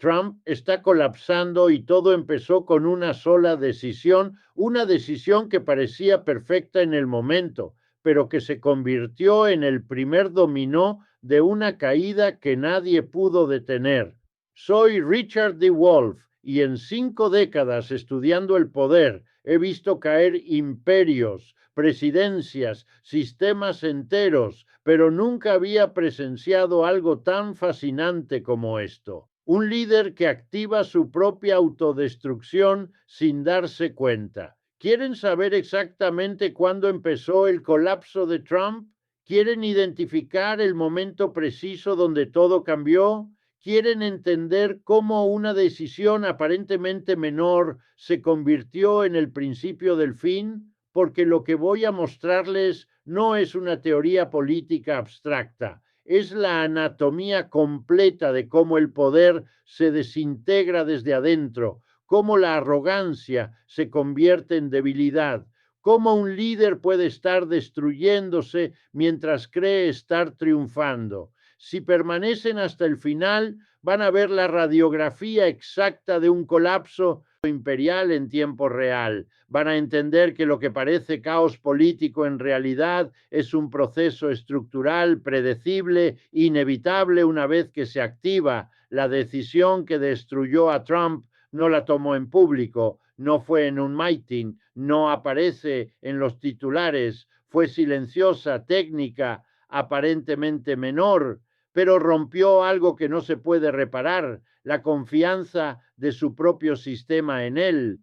Trump está colapsando y todo empezó con una sola decisión, una decisión que parecía perfecta en el momento, pero que se convirtió en el primer dominó de una caída que nadie pudo detener. Soy Richard D. Wolff y en 5 décadas estudiando el poder he visto caer imperios, presidencias, sistemas enteros, pero nunca había presenciado algo tan fascinante como esto. Un líder que activa su propia autodestrucción sin darse cuenta. ¿Quieren saber exactamente cuándo empezó el colapso de Trump? ¿Quieren identificar el momento preciso donde todo cambió? ¿Quieren entender cómo una decisión aparentemente menor se convirtió en el principio del fin? Porque lo que voy a mostrarles no es una teoría política abstracta, es la anatomía completa de cómo el poder se desintegra desde adentro, cómo la arrogancia se convierte en debilidad, cómo un líder puede estar destruyéndose mientras cree estar triunfando. Si permanecen hasta el final, van a ver la radiografía exacta de un colapso imperial en tiempo real. Van a entender que lo que parece caos político en realidad es un proceso estructural, predecible, inevitable una vez que se activa. La decisión que destruyó a Trump no la tomó en público, no fue en un mitin, no aparece en los titulares, fue silenciosa, técnica, aparentemente menor, pero rompió algo que no se puede reparar, la confianza de su propio sistema en él.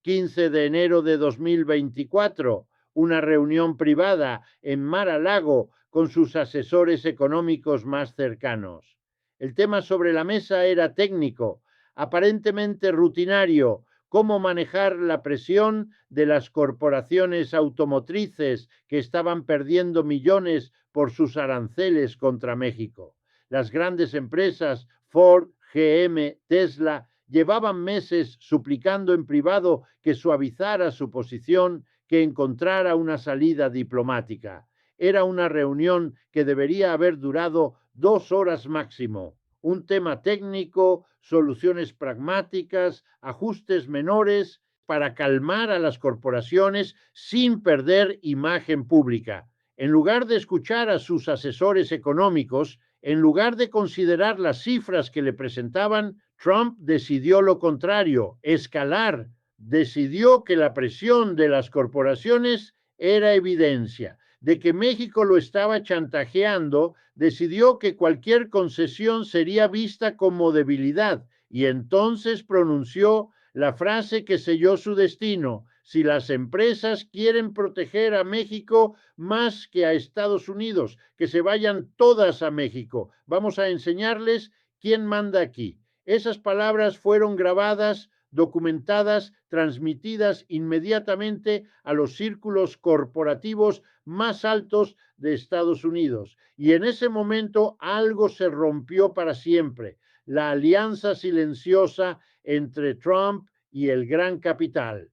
15 de enero de 2024, una reunión privada en Mar-a-Lago con sus asesores económicos más cercanos. El tema sobre la mesa era técnico, aparentemente rutinario, cómo manejar la presión de las corporaciones automotrices que estaban perdiendo millones por sus aranceles contra México. Las grandes empresas Ford, GM, Tesla llevaban meses suplicando en privado que suavizara su posición, que encontrara una salida diplomática. Era una reunión que debería haber durado 2 horas máximo. Un tema técnico, soluciones pragmáticas, ajustes menores para calmar a las corporaciones sin perder imagen pública. En lugar de escuchar a sus asesores económicos, en lugar de considerar las cifras que le presentaban, Trump decidió lo contrario, escalar. Decidió que la presión de las corporaciones era evidencia, de que México lo estaba chantajeando, decidió que cualquier concesión sería vista como debilidad y entonces pronunció la frase que selló su destino: si las empresas quieren proteger a México más que a Estados Unidos, que se vayan todas a México. Vamos a enseñarles quién manda aquí. Esas palabras fueron grabadas, documentadas, transmitidas inmediatamente a los círculos corporativos más altos de Estados Unidos. Y en ese momento algo se rompió para siempre: la alianza silenciosa entre Trump y el gran capital.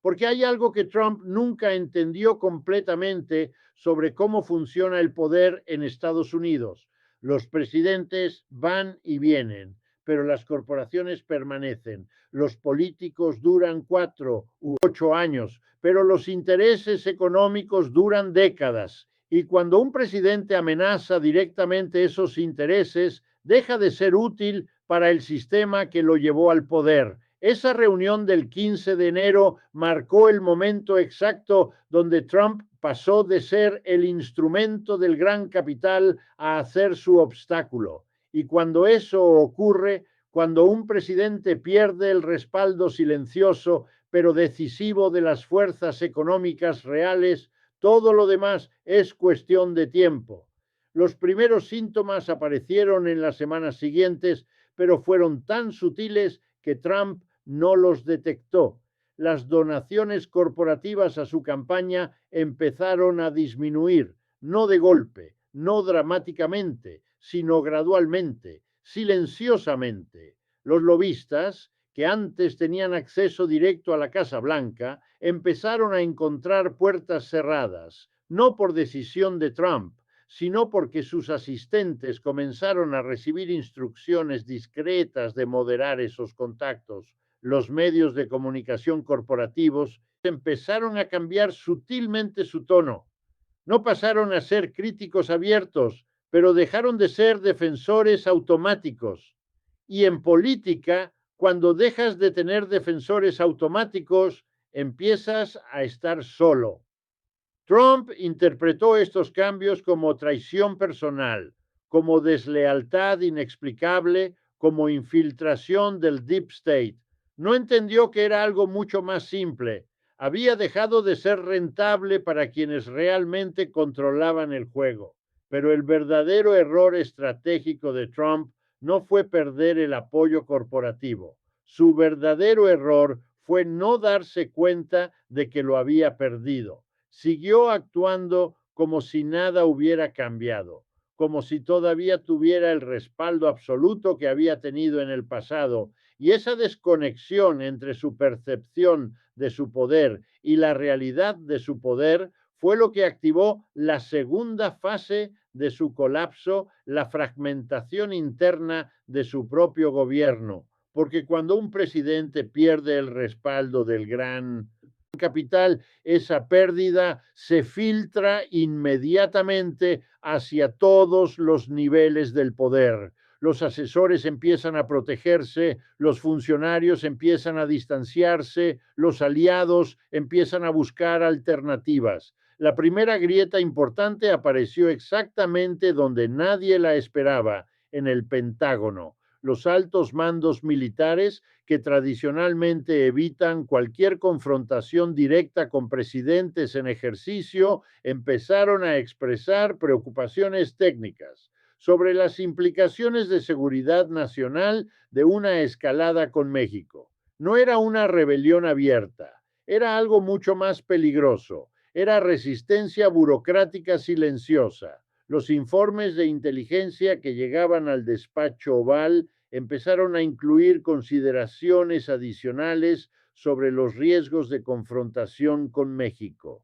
Porque hay algo que Trump nunca entendió completamente sobre cómo funciona el poder en Estados Unidos. Los presidentes van y vienen, pero las corporaciones permanecen. Los políticos duran 4 u 8 años, pero los intereses económicos duran décadas. Y cuando un presidente amenaza directamente esos intereses, deja de ser útil para el sistema que lo llevó al poder. Esa reunión del 15 de enero marcó el momento exacto donde Trump pasó de ser el instrumento del gran capital a ser su obstáculo. Y cuando eso ocurre, cuando un presidente pierde el respaldo silencioso pero decisivo de las fuerzas económicas reales, todo lo demás es cuestión de tiempo. Los primeros síntomas aparecieron en las semanas siguientes, pero fueron tan sutiles que Trump no los detectó. Las donaciones corporativas a su campaña empezaron a disminuir, no de golpe, no dramáticamente, sino gradualmente, silenciosamente. Los lobistas, que antes tenían acceso directo a la Casa Blanca, empezaron a encontrar puertas cerradas, no por decisión de Trump, sino porque sus asistentes comenzaron a recibir instrucciones discretas de moderar esos contactos. Los medios de comunicación corporativos empezaron a cambiar sutilmente su tono. No pasaron a ser críticos abiertos, pero dejaron de ser defensores automáticos. Y en política, cuando dejas de tener defensores automáticos, empiezas a estar solo. Trump interpretó estos cambios como traición personal, como deslealtad inexplicable, como infiltración del Deep State. No entendió que era algo mucho más simple. Había dejado de ser rentable para quienes realmente controlaban el juego. Pero el verdadero error estratégico de Trump no fue perder el apoyo corporativo. Su verdadero error fue no darse cuenta de que lo había perdido. Siguió actuando como si nada hubiera cambiado, como si todavía tuviera el respaldo absoluto que había tenido en el pasado, y esa desconexión entre su percepción de su poder y la realidad de su poder fue lo que activó la segunda fase de su colapso, la fragmentación interna de su propio gobierno, porque cuando un presidente pierde el respaldo del gran capital, esa pérdida se filtra inmediatamente hacia todos los niveles del poder. Los asesores empiezan a protegerse, los funcionarios empiezan a distanciarse, los aliados empiezan a buscar alternativas. La primera grieta importante apareció exactamente donde nadie la esperaba, en el Pentágono. Los altos mandos militares que tradicionalmente evitan cualquier confrontación directa con presidentes en ejercicio, empezaron a expresar preocupaciones técnicas sobre las implicaciones de seguridad nacional de una escalada con México. No era una rebelión abierta, era algo mucho más peligroso, era resistencia burocrática silenciosa. Los informes de inteligencia que llegaban al despacho Oval empezaron a incluir consideraciones adicionales sobre los riesgos de confrontación con México.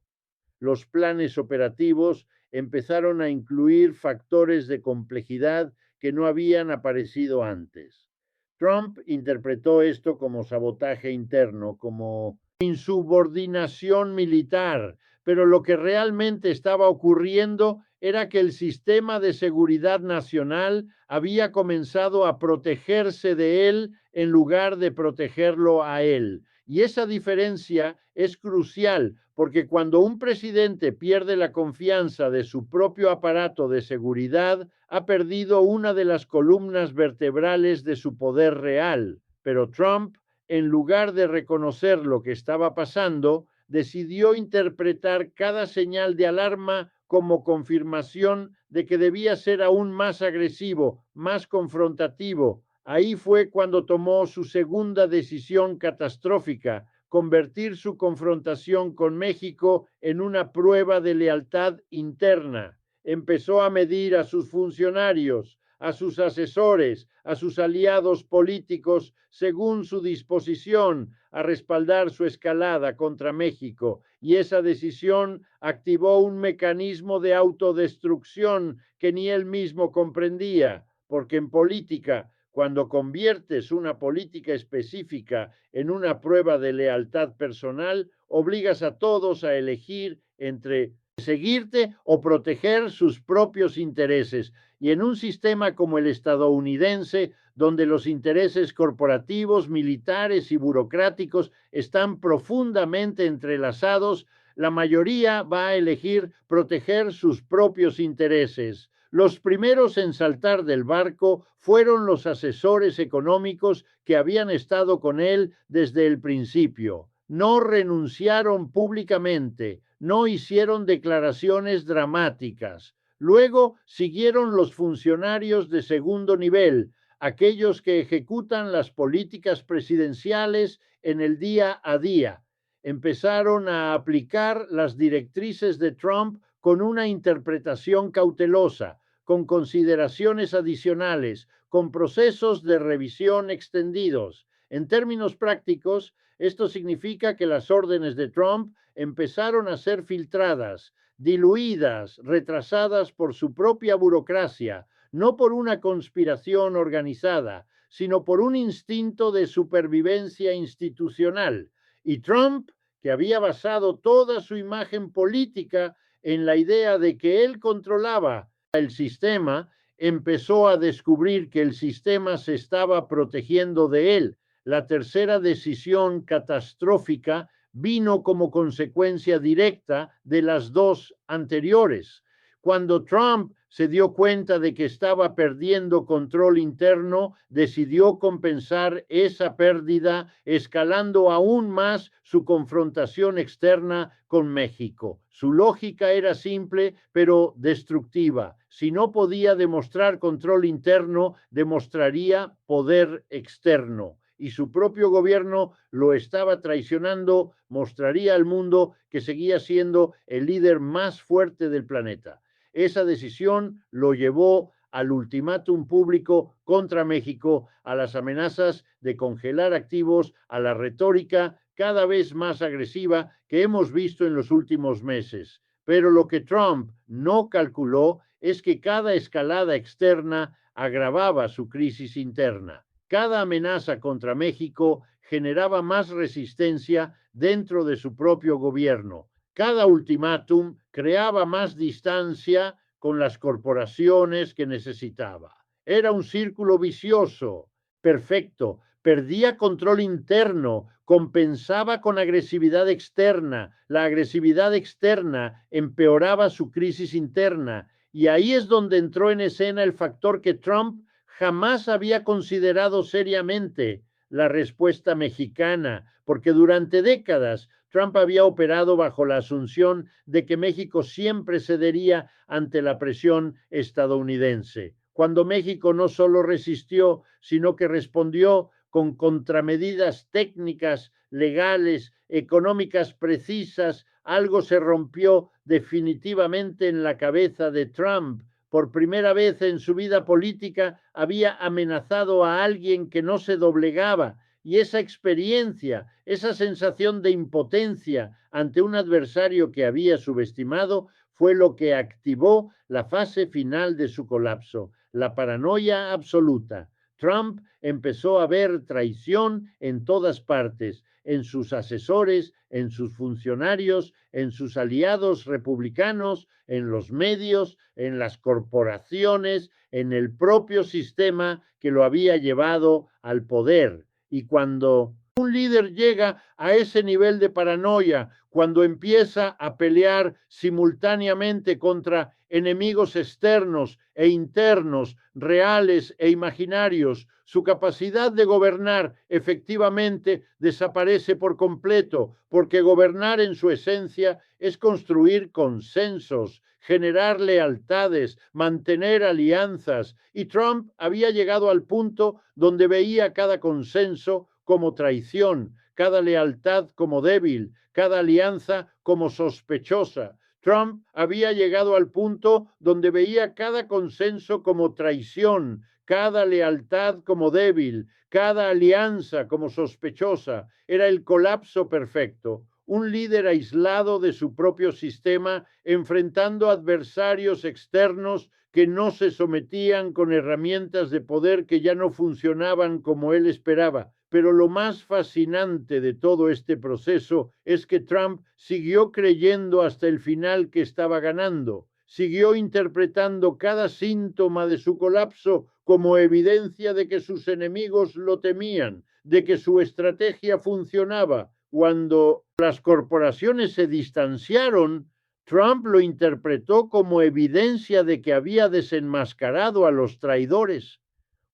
Los planes operativos empezaron a incluir factores de complejidad que no habían aparecido antes. Trump interpretó esto como sabotaje interno, como insubordinación militar, pero lo que realmente estaba ocurriendo era que el sistema de seguridad nacional había comenzado a protegerse de él en lugar de protegerlo a él. Y esa diferencia es crucial porque cuando un presidente pierde la confianza de su propio aparato de seguridad, ha perdido una de las columnas vertebrales de su poder real. Pero Trump, en lugar de reconocer lo que estaba pasando, decidió interpretar cada señal de alarma como confirmación de que debía ser aún más agresivo, más confrontativo. Ahí fue cuando tomó su segunda decisión catastrófica: convertir su confrontación con México en una prueba de lealtad interna. Empezó a medir a sus funcionarios, a sus asesores, a sus aliados políticos según su disposición a respaldar su escalada contra México, y esa decisión activó un mecanismo de autodestrucción que ni él mismo comprendía, porque en política, cuando conviertes una política específica en una prueba de lealtad personal, obligas a todos a elegir entre seguirte o proteger sus propios intereses. Y en un sistema como el estadounidense, donde los intereses corporativos, militares y burocráticos están profundamente entrelazados, la mayoría va a elegir proteger sus propios intereses. Los primeros en saltar del barco fueron los asesores económicos que habían estado con él desde el principio. No renunciaron públicamente, no hicieron declaraciones dramáticas. Luego siguieron los funcionarios de segundo nivel, aquellos que ejecutan las políticas presidenciales en el día a día. Empezaron a aplicar las directrices de Trump con una interpretación cautelosa, con consideraciones adicionales, con procesos de revisión extendidos. En términos prácticos, esto significa que las órdenes de Trump empezaron a ser filtradas, diluidas, retrasadas por su propia burocracia, no por una conspiración organizada, sino por un instinto de supervivencia institucional. Y Trump, que había basado toda su imagen política en la idea de que él controlaba el sistema, empezó a descubrir que el sistema se estaba protegiendo de él. La tercera decisión catastrófica vino como consecuencia directa de las dos anteriores. Cuando Trump se dio cuenta de que estaba perdiendo control interno, decidió compensar esa pérdida escalando aún más su confrontación externa con México. Su lógica era simple, pero destructiva. Si no podía demostrar control interno, demostraría poder externo. Y su propio gobierno lo estaba traicionando, mostraría al mundo que seguía siendo el líder más fuerte del planeta. Esa decisión lo llevó al ultimátum público contra México, a las amenazas de congelar activos, a la retórica cada vez más agresiva que hemos visto en los últimos meses. Pero lo que Trump no calculó es que cada escalada externa agravaba su crisis interna. Cada amenaza contra México generaba más resistencia dentro de su propio gobierno. Cada ultimátum creaba más distancia con las corporaciones que necesitaba. Era un círculo vicioso, perfecto. Perdía control interno, compensaba con agresividad externa. La agresividad externa empeoraba su crisis interna. Y ahí es donde entró en escena el factor que Trump jamás había considerado seriamente: la respuesta mexicana, porque durante décadas Trump había operado bajo la asunción de que México siempre cedería ante la presión estadounidense, cuando México no solo resistió, sino que respondió con contramedidas técnicas, legales, económicas precisas. Algo se rompió definitivamente en la cabeza de Trump. Por primera vez en su vida política había amenazado a alguien que no se doblegaba, y esa experiencia, esa sensación de impotencia ante un adversario que había subestimado, fue lo que activó la fase final de su colapso, la paranoia absoluta. Trump empezó a ver traición en todas partes, en sus asesores, en sus funcionarios, en sus aliados republicanos, en los medios, en las corporaciones, en el propio sistema que lo había llevado al poder. Y cuando un líder llega a ese nivel de paranoia, cuando empieza a pelear simultáneamente contra enemigos externos e internos, reales e imaginarios, su capacidad de gobernar efectivamente desaparece por completo, porque gobernar en su esencia es construir consensos, generar lealtades, mantener alianzas, y Trump había llegado al punto donde veía cada consenso como traición, cada lealtad como débil, cada alianza como sospechosa. Trump había llegado al punto donde veía cada consenso como traición, cada lealtad como débil, cada alianza como sospechosa. Era el colapso perfecto. Un líder aislado de su propio sistema, enfrentando adversarios externos que no se sometían, con herramientas de poder que ya no funcionaban como él esperaba. Pero lo más fascinante de todo este proceso es que Trump siguió creyendo hasta el final que estaba ganando. Siguió interpretando cada síntoma de su colapso como evidencia de que sus enemigos lo temían, de que su estrategia funcionaba. Cuando las corporaciones se distanciaron, Trump lo interpretó como evidencia de que había desenmascarado a los traidores.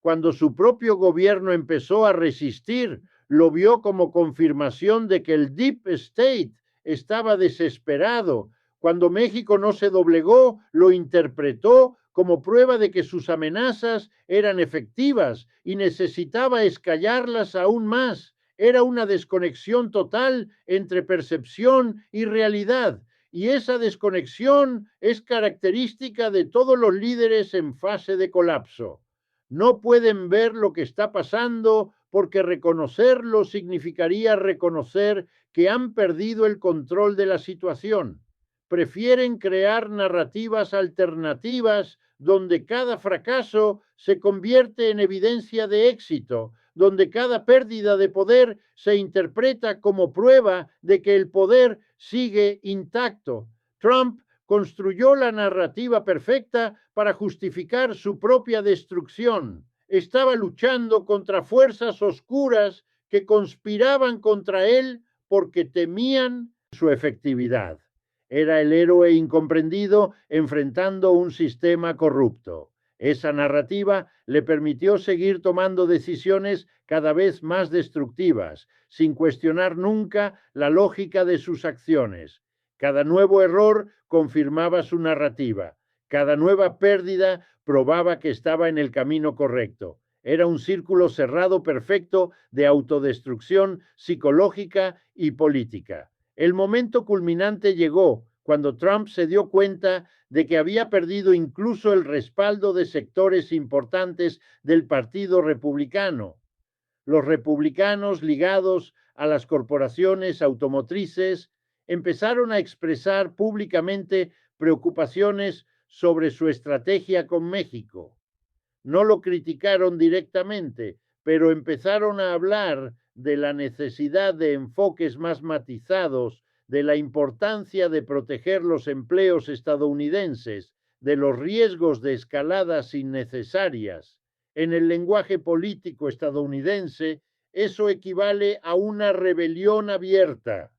Cuando su propio gobierno empezó a resistir, lo vio como confirmación de que el Deep State estaba desesperado. Cuando México no se doblegó, lo interpretó como prueba de que sus amenazas eran efectivas y necesitaba escallarlas aún más. Era una desconexión total entre percepción y realidad. Y esa desconexión es característica de todos los líderes en fase de colapso. No pueden ver lo que está pasando, porque reconocerlo significaría reconocer que han perdido el control de la situación. prefieren crear narrativas alternativas donde cada fracaso se convierte en evidencia de éxito, donde cada pérdida de poder se interpreta como prueba de que el poder sigue intacto. Trump construyó la narrativa perfecta para justificar su propia destrucción. Estaba luchando contra fuerzas oscuras que conspiraban contra él porque temían su efectividad. Era el héroe incomprendido enfrentando un sistema corrupto. Esa narrativa le permitió seguir tomando decisiones cada vez más destructivas, sin cuestionar nunca la lógica de sus acciones. Cada nuevo error confirmaba su narrativa. Cada nueva pérdida probaba que estaba en el camino correcto. Era un círculo cerrado perfecto de autodestrucción psicológica y política. El momento culminante llegó cuando Trump se dio cuenta de que había perdido incluso el respaldo de sectores importantes del Partido Republicano. Los republicanos ligados a las corporaciones automotrices empezaron a expresar públicamente preocupaciones sobre su estrategia con México. No lo criticaron directamente, pero empezaron a hablar de la necesidad de enfoques más matizados, de la importancia de proteger los empleos estadounidenses, de los riesgos de escaladas innecesarias. En el lenguaje político estadounidense, eso equivale a una rebelión abierta.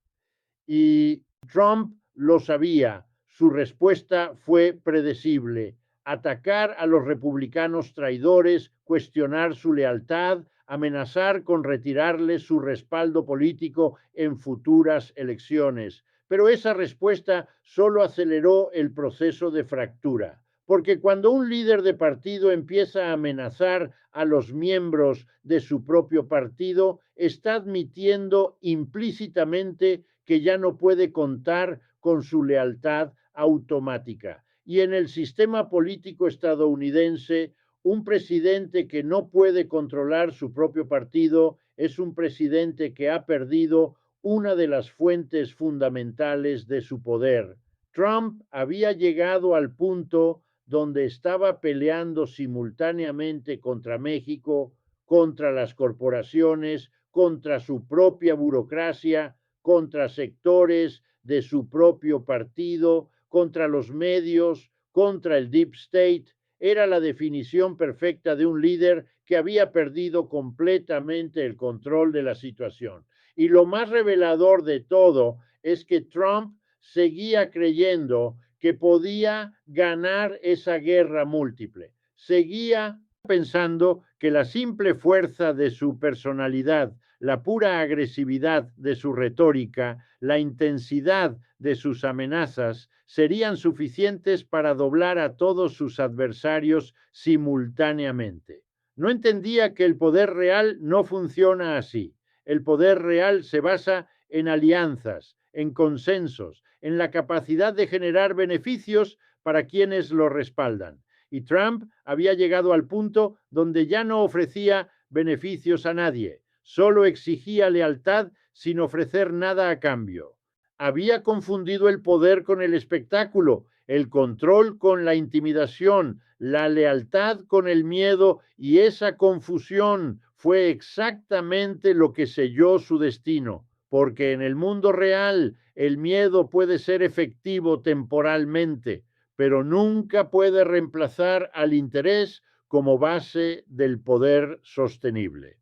Y Trump lo sabía. Su respuesta fue predecible: atacar a los republicanos traidores, cuestionar su lealtad, amenazar con retirarles su respaldo político en futuras elecciones. Pero esa respuesta solo aceleró el proceso de fractura, porque cuando un líder de partido empieza a amenazar a los miembros de su propio partido, está admitiendo implícitamente que ya no puede contar con su lealtad automática. Y en el sistema político estadounidense, un presidente que no puede controlar su propio partido es un presidente que ha perdido una de las fuentes fundamentales de su poder. Trump había llegado al punto donde estaba peleando simultáneamente contra México, contra las corporaciones, contra su propia burocracia, contra sectores de su propio partido, contra los medios, contra el Deep State. Era la definición perfecta de un líder que había perdido completamente el control de la situación. Y lo más revelador de todo es que Trump seguía creyendo que podía ganar esa guerra múltiple. Seguía pensando que la simple fuerza de su personalidad, la pura agresividad de su retórica, la intensidad de sus amenazas serían suficientes para doblar a todos sus adversarios simultáneamente. No entendía que el poder real no funciona así. El poder real se basa en alianzas, en consensos, en la capacidad de generar beneficios para quienes lo respaldan. Y Trump había llegado al punto donde ya no ofrecía beneficios a nadie, solo exigía lealtad sin ofrecer nada a cambio. Había confundido el poder con el espectáculo, el control con la intimidación, la lealtad con el miedo, y esa confusión fue exactamente lo que selló su destino, porque en el mundo real el miedo puede ser efectivo temporalmente, pero nunca puede reemplazar al interés como base del poder sostenible.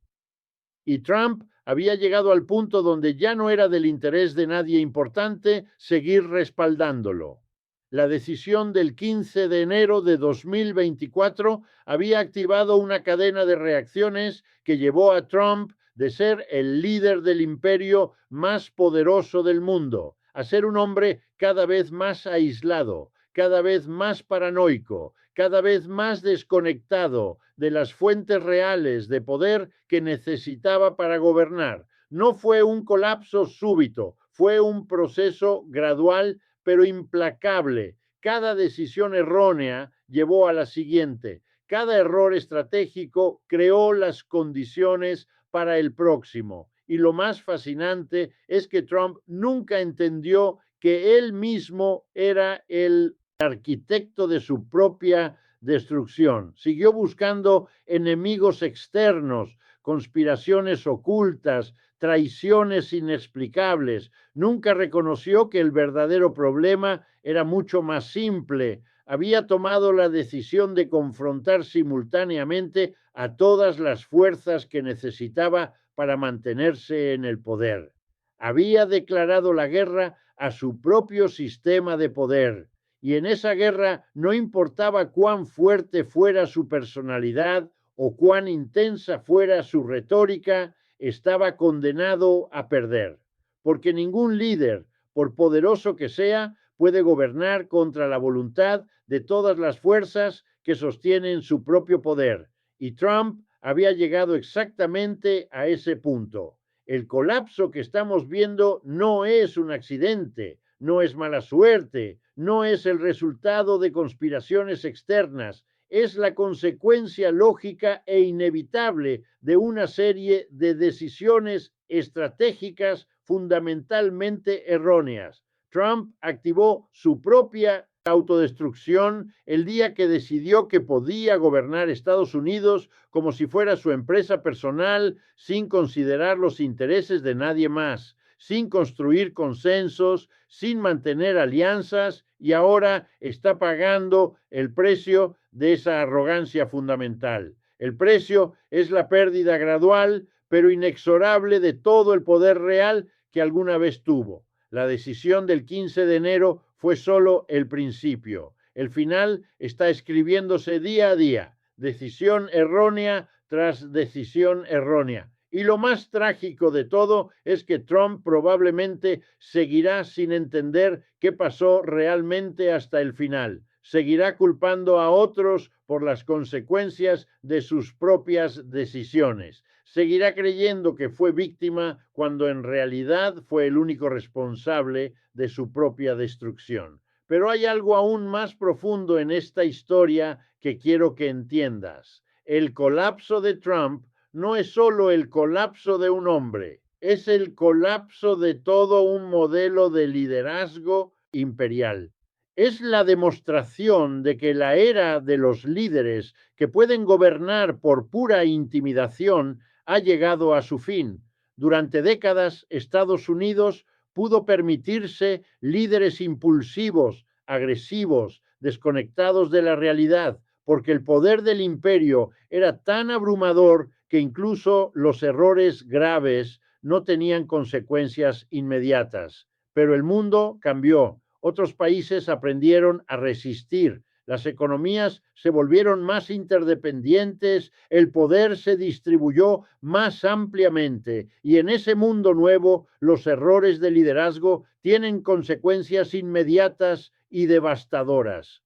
Y Trump había llegado al punto donde ya no era del interés de nadie importante seguir respaldándolo. La decisión del 15 de enero de 2024 había activado una cadena de reacciones que llevó a Trump de ser el líder del imperio más poderoso del mundo a ser un hombre cada vez más aislado, cada vez más paranoico, cada vez más desconectado de las fuentes reales de poder que necesitaba para gobernar. No fue un colapso súbito, fue un proceso gradual pero implacable. Cada decisión errónea llevó a la siguiente. Cada error estratégico creó las condiciones para el próximo. Y lo más fascinante es que Trump nunca entendió que él mismo era el arquitecto de su propia destrucción. Siguió buscando enemigos externos, conspiraciones ocultas, traiciones inexplicables. Nunca reconoció que el verdadero problema era mucho más simple. Había tomado la decisión de confrontar simultáneamente a todas las fuerzas que necesitaba para mantenerse en el poder. Había declarado la guerra a su propio sistema de poder, y en esa guerra no importaba cuán fuerte fuera su personalidad o cuán intensa fuera su retórica, estaba condenado a perder, porque ningún líder, por poderoso que sea, puede gobernar contra la voluntad de todas las fuerzas que sostienen su propio poder. Y Trump había llegado exactamente a ese punto. El colapso que estamos viendo no es un accidente, no es mala suerte, no es el resultado de conspiraciones externas, es la consecuencia lógica e inevitable de una serie de decisiones estratégicas fundamentalmente erróneas. Trump activó su propia autodestrucción el día que decidió que podía gobernar Estados Unidos como si fuera su empresa personal, sin considerar los intereses de nadie más, sin construir consensos, sin mantener alianzas, y ahora está pagando el precio de esa arrogancia fundamental. El precio es la pérdida gradual, pero inexorable, de todo el poder real que alguna vez tuvo. La decisión del 15 de enero fue solo el principio. El final está escribiéndose día a día, decisión errónea tras decisión errónea. Y lo más trágico de todo es que Trump probablemente seguirá sin entender qué pasó realmente hasta el final. Seguirá culpando a otros por las consecuencias de sus propias decisiones. Seguirá creyendo que fue víctima cuando en realidad fue el único responsable de su propia destrucción. Pero hay algo aún más profundo en esta historia que quiero que entiendas. El colapso de Trump no es solo el colapso de un hombre, es el colapso de todo un modelo de liderazgo imperial. Es la demostración de que la era de los líderes que pueden gobernar por pura intimidación ha llegado a su fin. Durante décadas, Estados Unidos pudo permitirse líderes impulsivos, agresivos, desconectados de la realidad, porque el poder del imperio era tan abrumador que incluso los errores graves no tenían consecuencias inmediatas. Pero el mundo cambió. Otros países aprendieron a resistir. Las economías se volvieron más interdependientes, el poder se distribuyó más ampliamente, y en ese mundo nuevo los errores de liderazgo tienen consecuencias inmediatas y devastadoras.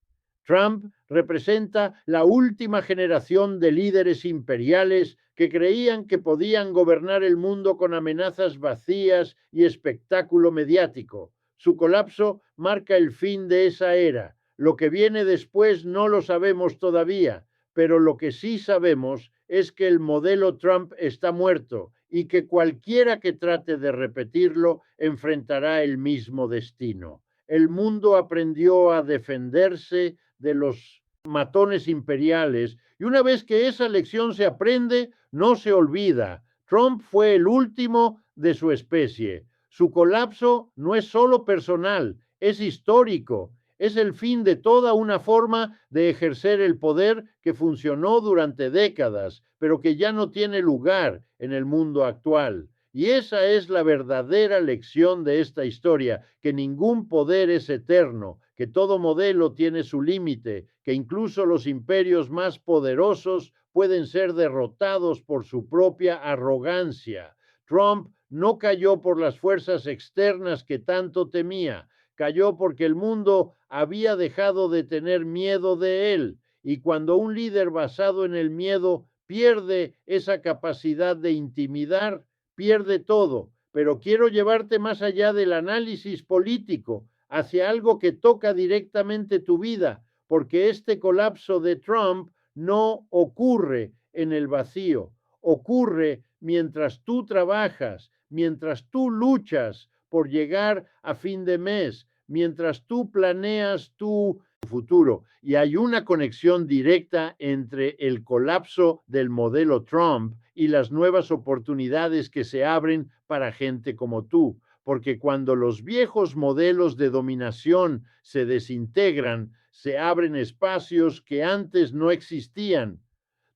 Trump representa la última generación de líderes imperiales que creían que podían gobernar el mundo con amenazas vacías y espectáculo mediático. Su colapso marca el fin de esa era. Lo que viene después no lo sabemos todavía, pero lo que sí sabemos es que el modelo Trump está muerto y que cualquiera que trate de repetirlo enfrentará el mismo destino. El mundo aprendió a defenderse de los matones imperiales, y una vez que esa lección se aprende, no se olvida. Trump fue el último de su especie. Su colapso no es solo personal, es histórico. Es el fin de toda una forma de ejercer el poder que funcionó durante décadas, pero que ya no tiene lugar en el mundo actual. Y esa es la verdadera lección de esta historia, que ningún poder es eterno, que todo modelo tiene su límite, que incluso los imperios más poderosos pueden ser derrotados por su propia arrogancia. Trump no cayó por las fuerzas externas que tanto temía, cayó porque el mundo había dejado de tener miedo de él. Y cuando un líder basado en el miedo pierde esa capacidad de intimidar, pierde todo. Pero quiero llevarte más allá del análisis político, hacia algo que toca directamente tu vida, porque este colapso de Trump no ocurre en el vacío, ocurre mientras tú trabajas, mientras tú luchas por llegar a fin de mes, mientras tú planeas tu futuro. Y hay una conexión directa entre el colapso del modelo Trump y las nuevas oportunidades que se abren para gente como tú. Porque cuando los viejos modelos de dominación se desintegran, se abren espacios que antes no existían.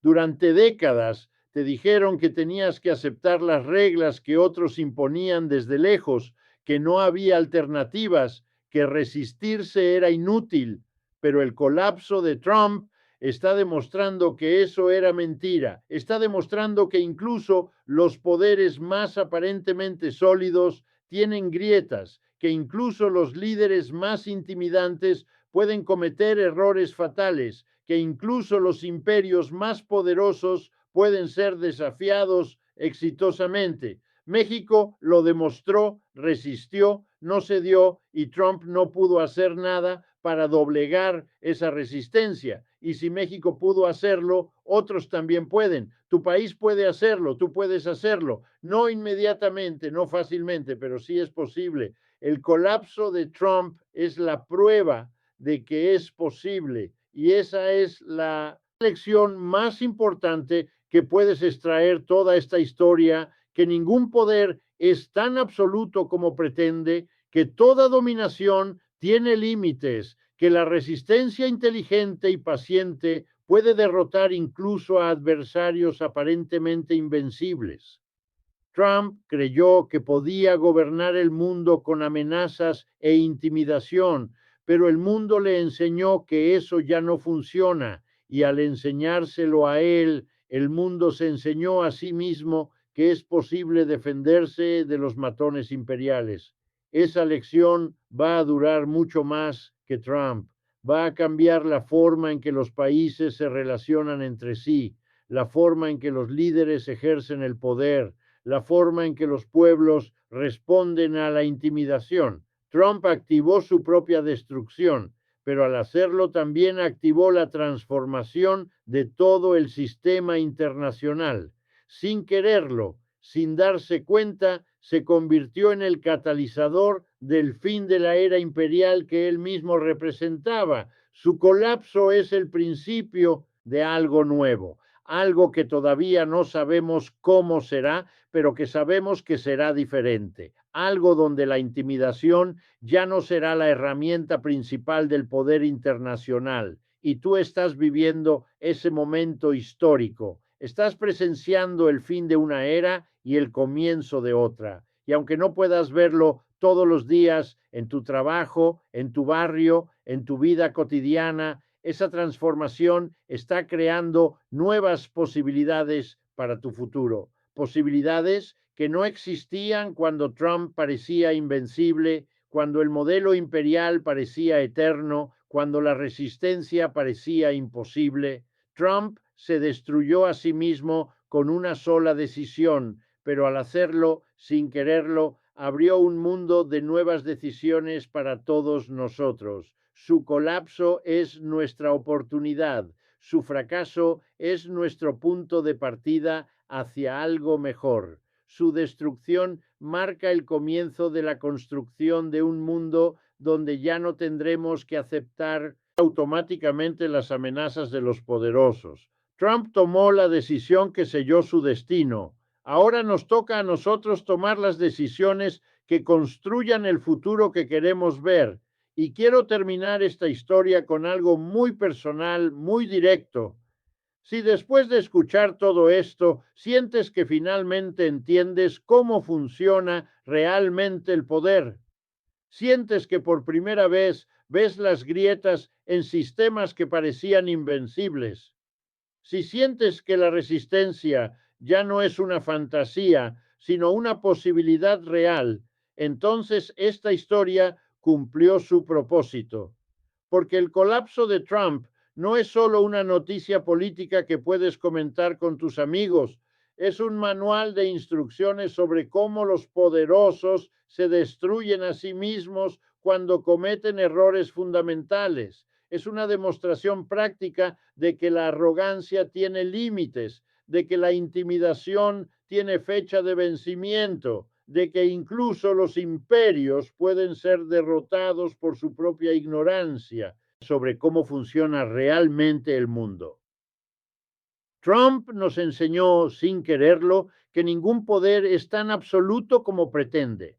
Durante décadas te dijeron que tenías que aceptar las reglas que otros imponían desde lejos, que no había alternativas, que resistirse era inútil, pero el colapso de Trump está demostrando que eso era mentira, está demostrando que incluso los poderes más aparentemente sólidos tienen grietas, que incluso los líderes más intimidantes pueden cometer errores fatales, que incluso los imperios más poderosos pueden ser desafiados exitosamente. México lo demostró, resistió, no cedió y Trump no pudo hacer nada para doblegar esa resistencia. Y si México pudo hacerlo, otros también pueden. Tu país puede hacerlo, tú puedes hacerlo. No inmediatamente, no fácilmente, pero sí es posible. El colapso de Trump es la prueba de que es posible y esa es la lección más importante que puedes extraer toda esta historia, que ningún poder es tan absoluto como pretende, que toda dominación tiene límites, que la resistencia inteligente y paciente puede derrotar incluso a adversarios aparentemente invencibles. Trump creyó que podía gobernar el mundo con amenazas e intimidación, pero el mundo le enseñó que eso ya no funciona y al enseñárselo a él, el mundo se enseñó a sí mismo que es posible defenderse de los matones imperiales. Esa lección va a durar mucho más que Trump. Va a cambiar la forma en que los países se relacionan entre sí, la forma en que los líderes ejercen el poder, la forma en que los pueblos responden a la intimidación. Trump activó su propia destrucción, pero al hacerlo también activó la transformación de todo el sistema internacional. Sin quererlo, sin darse cuenta, se convirtió en el catalizador del fin de la era imperial que él mismo representaba. Su colapso es el principio de algo nuevo, algo que todavía no sabemos cómo será, pero que sabemos que será diferente, algo donde la intimidación ya no será la herramienta principal del poder internacional. Y tú estás viviendo ese momento histórico, estás presenciando el fin de una era y el comienzo de otra. Y aunque no puedas verlo todos los días en tu trabajo, en tu barrio, en tu vida cotidiana, esa transformación está creando nuevas posibilidades para tu futuro, posibilidades que no existían cuando Trump parecía invencible, cuando el modelo imperial parecía eterno, cuando la resistencia parecía imposible. Trump se destruyó a sí mismo con una sola decisión, pero al hacerlo, sin quererlo, abrió un mundo de nuevas decisiones para todos nosotros. Su colapso es nuestra oportunidad, su fracaso es nuestro punto de partida hacia algo mejor. Su destrucción marca el comienzo de la construcción de un mundo donde ya no tendremos que aceptar automáticamente las amenazas de los poderosos. Trump tomó la decisión que selló su destino. Ahora nos toca a nosotros tomar las decisiones que construyan el futuro que queremos ver. Y quiero terminar esta historia con algo muy personal, muy directo. Si después de escuchar todo esto sientes que finalmente entiendes cómo funciona realmente el poder, sientes que por primera vez ves las grietas en sistemas que parecían invencibles, si sientes que la resistencia ya no es una fantasía, sino una posibilidad real, entonces esta historia cumplió su propósito. Porque el colapso de Trump no es solo una noticia política que puedes comentar con tus amigos, es un manual de instrucciones sobre cómo los poderosos se destruyen a sí mismos cuando cometen errores fundamentales. Es una demostración práctica de que la arrogancia tiene límites, de que la intimidación tiene fecha de vencimiento, de que incluso los imperios pueden ser derrotados por su propia ignorancia sobre cómo funciona realmente el mundo. Trump nos enseñó, sin quererlo, que ningún poder es tan absoluto como pretende.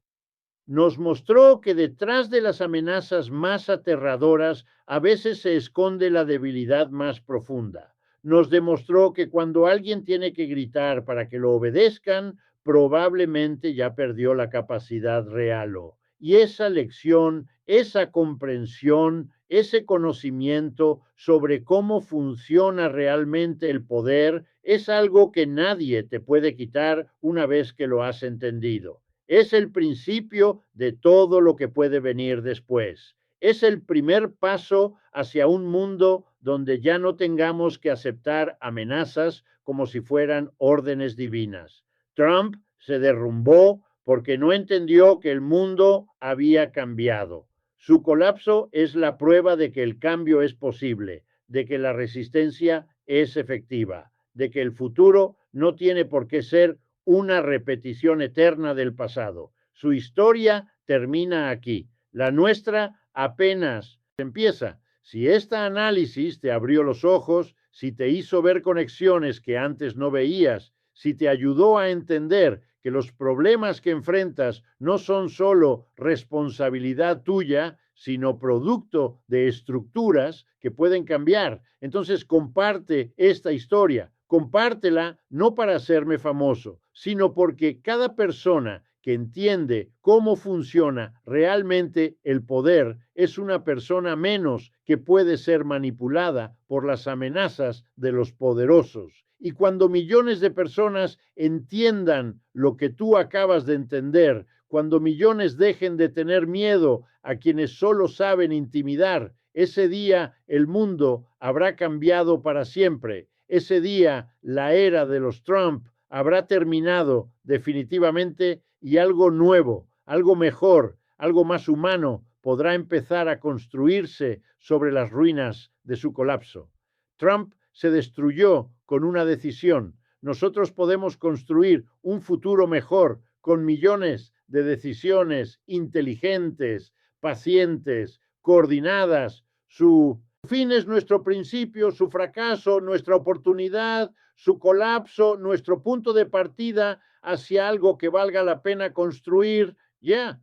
Nos mostró que detrás de las amenazas más aterradoras a veces se esconde la debilidad más profunda. Nos demostró que cuando alguien tiene que gritar para que lo obedezcan, probablemente ya perdió la capacidad real. Y esa lección, esa comprensión, ese conocimiento sobre cómo funciona realmente el poder es algo que nadie te puede quitar una vez que lo has entendido. Es el principio de todo lo que puede venir después. Es el primer paso hacia un mundo donde ya no tengamos que aceptar amenazas como si fueran órdenes divinas. Trump se derrumbó porque no entendió que el mundo había cambiado. Su colapso es la prueba de que el cambio es posible, de que la resistencia es efectiva, de que el futuro no tiene por qué ser una repetición eterna del pasado. Su historia termina aquí. La nuestra apenas empieza. Si este análisis te abrió los ojos, si te hizo ver conexiones que antes no veías, si te ayudó a entender que los problemas que enfrentas no son solo responsabilidad tuya, sino producto de estructuras que pueden cambiar. Entonces comparte esta historia, compártela no para hacerme famoso, sino porque cada persona que entiende cómo funciona realmente el poder es una persona menos que puede ser manipulada por las amenazas de los poderosos. Y cuando millones de personas entiendan lo que tú acabas de entender, cuando millones dejen de tener miedo a quienes solo saben intimidar, ese día el mundo habrá cambiado para siempre. Ese día la era de los Trump habrá terminado definitivamente y algo nuevo, algo mejor, algo más humano podrá empezar a construirse sobre las ruinas de su colapso. Trump se destruyó con una decisión. Nosotros podemos construir un futuro mejor con millones de decisiones inteligentes, pacientes, coordinadas. Su fin es nuestro principio, su fracaso, nuestra oportunidad, su colapso, nuestro punto de partida hacia algo que valga la pena construir. Ya,